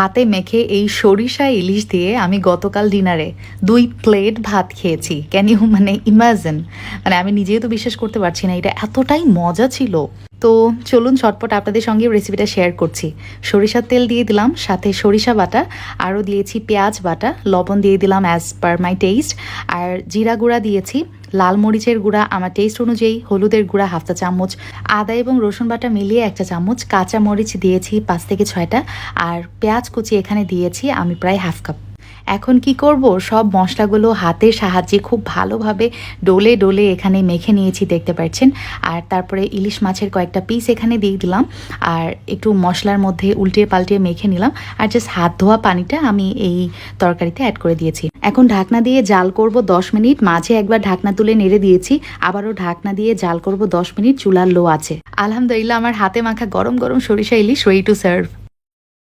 হাতে মেখে এই সরিষা ইলিশ দিয়ে আমি গতকাল ডিনারে 2 প্লেট ভাত খেয়েছি। Can you imagine? আমি নিজেও তো বিশ্বাস করতে পারছি না, এটা এতটাই মজা ছিল। তো চলুন ঝটপট আপনাদের সঙ্গে রেসিপিটা শেয়ার করছি। সরিষার তেল দিয়ে দিলাম, সাথে সরিষা বাটা, আরও দিয়েছি পেঁয়াজ বাটা, লবণ দিয়ে দিলাম অ্যাজ পার মাই টেস্ট, আর জিরা গুঁড়া দিয়েছি, লাল মরিচের গুঁড়া আমার টেস্ট অনুযায়ী, হলুদের গুঁড়া 1/2 চা চামচ, আদা এবং রসুন বাটা মিলিয়ে 1 চা চামচ, কাঁচা মরিচ দিয়েছি 5 থেকে 6টা, আর পেঁয়াজ কুচি এখানে দিয়েছি আমি প্রায় 1/2 কাপ। এখন কি করব, সব মশলাগুলো হাতের সাহায্যে খুব ভালোভাবে ডলে ডলে এখানে মেখে নিয়েছি, দেখতে পাচ্ছেন। আর তারপরে ইলিশ মাছের কয়েকটা পিস এখানে দিয়ে দিলাম, আর একটু মশলার মধ্যে উল্টিয়ে পাল্টিয়ে মেখে নিলাম, আর জাস্ট হাত ধোয়া পানিটা আমি এই তরকারিতে অ্যাড করে দিয়েছি। এখন ঢাকনা দিয়ে জাল করব 10 মিনিট, মাঝে একবার ঢাকনা তুলে নেড়ে দিয়েছি, আবারও ঢাকনা দিয়ে জাল করব 10 মিনিট, চুলার লো আছে। আলহামদুলিল্লাহ, আমার হাতে মাখা গরম গরম সরিষা ইলিশ রেডি টু সার্ভ।